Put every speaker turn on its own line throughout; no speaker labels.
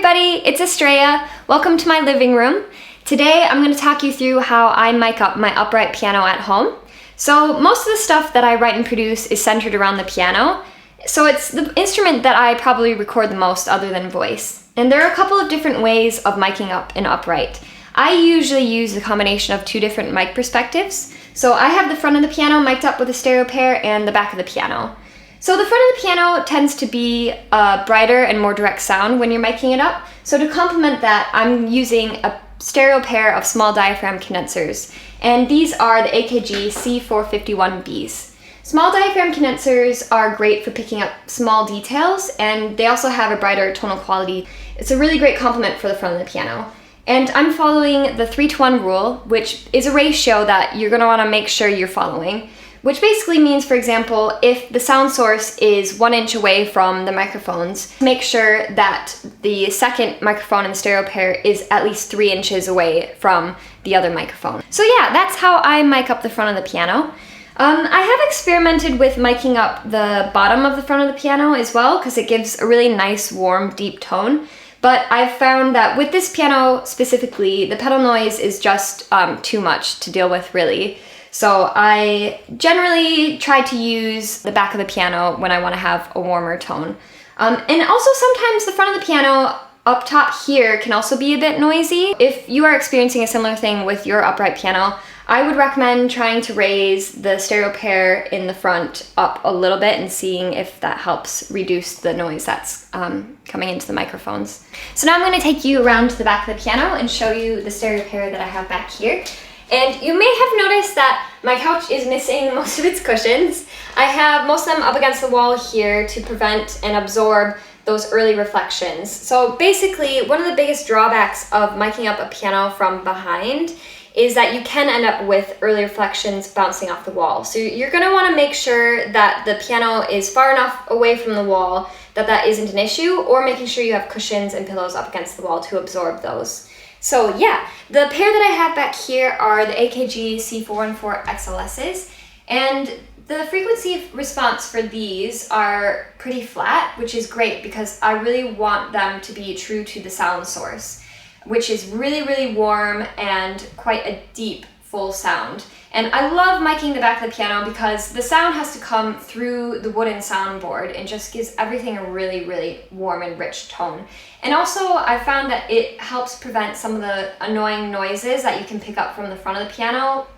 everybody, it's Astraea. Welcome to my living room. Today I'm going to talk you through how I mic up my upright piano at home. So most of the stuff that I write and produce is centered around the piano. So it's the instrument that I probably record the most other than voice. And there are a couple of different ways of miking up an upright. I usually use a combination of two different mic perspectives. So I have the front of the piano mic'd up with a stereo pair and the back of the piano. So the front of the piano tends to be a brighter and more direct sound when you're miking it up. So to complement that, I'm using a stereo pair of small diaphragm condensers. And these are the AKG C451Bs. Small diaphragm condensers are great for picking up small details, and they also have a brighter tonal quality. It's a really great complement for the front of the piano. And I'm following the 3-to-1 rule, which is a ratio that you're going to want to make sure you're following. Which basically means, for example, if the sound source is 1 inch away from the microphones, make sure that the second microphone in the stereo pair is at least 3 inches away from the other microphone. So yeah, that's how I mic up the front of the piano. I have experimented with miking up the bottom of the front of the piano as well, because it gives a really nice, warm, deep tone. But I've found that with this piano specifically, the pedal noise is just too much to deal with, really. So I generally try to use the back of the piano when I want to have a warmer tone. And also sometimes the front of the piano up top here can also be a bit noisy. If you are experiencing a similar thing with your upright piano, I would recommend trying to raise the stereo pair in the front up a little bit and seeing if that helps reduce the noise that's coming into the microphones. So now I'm going to take you around to the back of the piano and show you the stereo pair that I have back here. And you may have noticed that my couch is missing most of its cushions. I have most of them up against the wall here to prevent and absorb those early reflections. So basically, one of the biggest drawbacks of miking up a piano from behind is that you can end up with early reflections bouncing off the wall. So you're going to want to make sure that the piano is far enough away from the wall that that isn't an issue, or making sure you have cushions and pillows up against the wall to absorb those. So yeah, the pair that I have back here are the AKG C414 XLSs, and the frequency response for these are pretty flat, which is great because I really want them to be true to the sound source, which is really, really warm and quite a deep, full sound. And I love miking the back of the piano because the sound has to come through the wooden soundboard and just gives everything a really, really warm and rich tone. And also I found that it helps prevent some of the annoying noises that you can pick up from the front of the piano.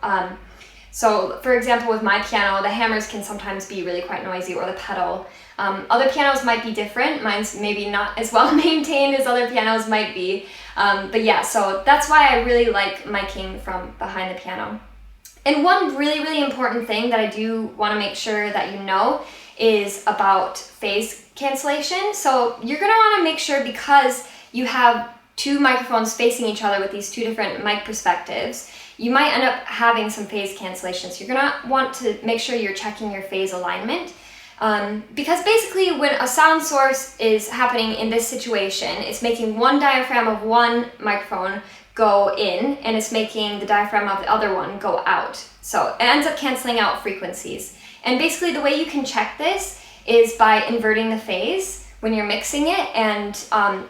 So for example, with my piano, the hammers can sometimes be really quite noisy, or the pedal. Other pianos might be different. Mine's maybe not as well maintained as other pianos might be. But yeah, so that's why I really like miking from behind the piano. And one really, really important thing that I do want to make sure that you know is about phase cancellation. So you're going to want to make sure, because you have two microphones facing each other with these two different mic perspectives, you might end up having some phase cancellation. So you're going to want to make sure you're checking your phase alignment. Because basically when a sound source is happening in this situation, it's making one diaphragm of one microphone go in, and it's making the diaphragm of the other one go out. So it ends up canceling out frequencies. And basically the way you can check this is by inverting the phase when you're mixing it. And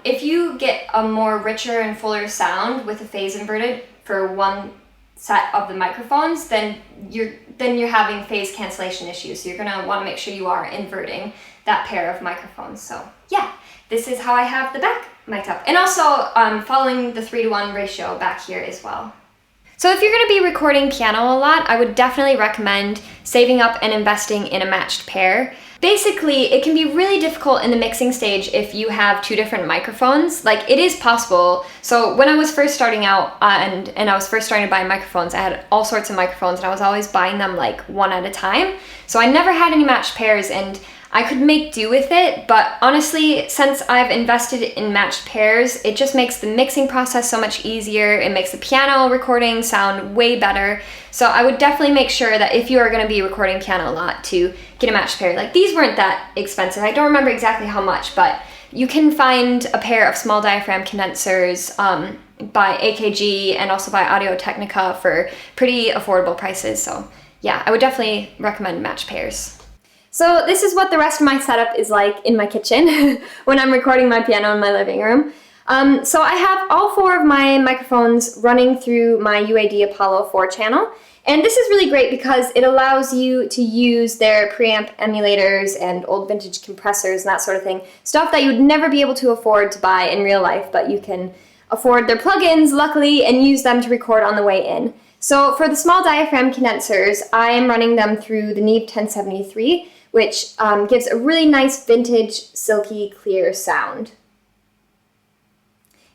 if you get a more richer and fuller sound with the phase inverted for one set of the microphones, then you're having phase cancellation issues. So you're gonna wanna make sure you are inverting that pair of microphones. So yeah, this is how I have the back mic'd up. And also following the 3-to-1 ratio back here as well. So if you're gonna be recording piano a lot, I would definitely recommend saving up and investing in a matched pair. Basically, it can be really difficult in the mixing stage if you have two different microphones. Like, it is possible. So when I was first starting out and I was first starting to buy microphones, I had all sorts of microphones and I was always buying them like one at a time. So I never had any matched pairs, and I could make do with it, but honestly, since I've invested in matched pairs, it just makes the mixing process so much easier. It makes the piano recording sound way better. So I would definitely make sure that if you are going to be recording piano a lot, to get a matched pair. Like, these weren't that expensive. I don't remember exactly how much, but you can find a pair of small diaphragm condensers by AKG and also by Audio-Technica for pretty affordable prices. So yeah, I would definitely recommend matched pairs. So this is what the rest of my setup is like in my kitchen when I'm recording my piano in my living room. So I have all 4 of my microphones running through my UAD Apollo 4 channel. And this is really great because it allows you to use their preamp emulators and old vintage compressors and that sort of thing. Stuff that you would never be able to afford to buy in real life, but you can afford their plugins, luckily, and use them to record on the way in. So for the small diaphragm condensers, I am running them through the Neve 1073, which gives a really nice vintage, silky, clear sound.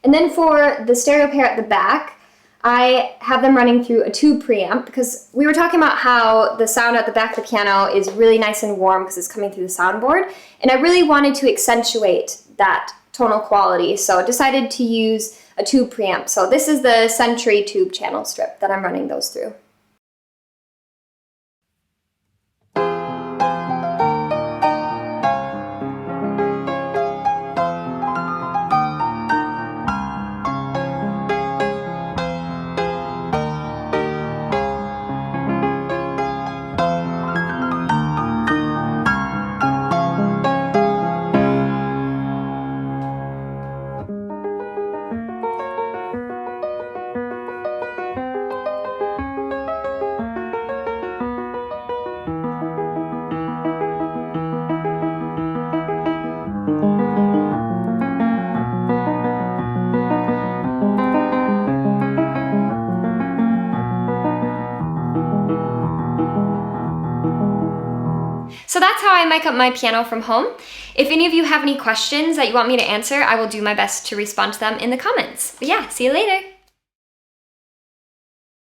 And then for the stereo pair at the back, I have them running through a tube preamp because we were talking about how the sound at the back of the piano is really nice and warm because it's coming through the soundboard, and I really wanted to accentuate that tonal quality, so I decided to use a tube preamp. So this is the Century tube channel strip that I'm running those through. So that's how I mic up my piano from home. If any of you have any questions that you want me to answer, I will do my best to respond to them in the comments. But yeah, see you later.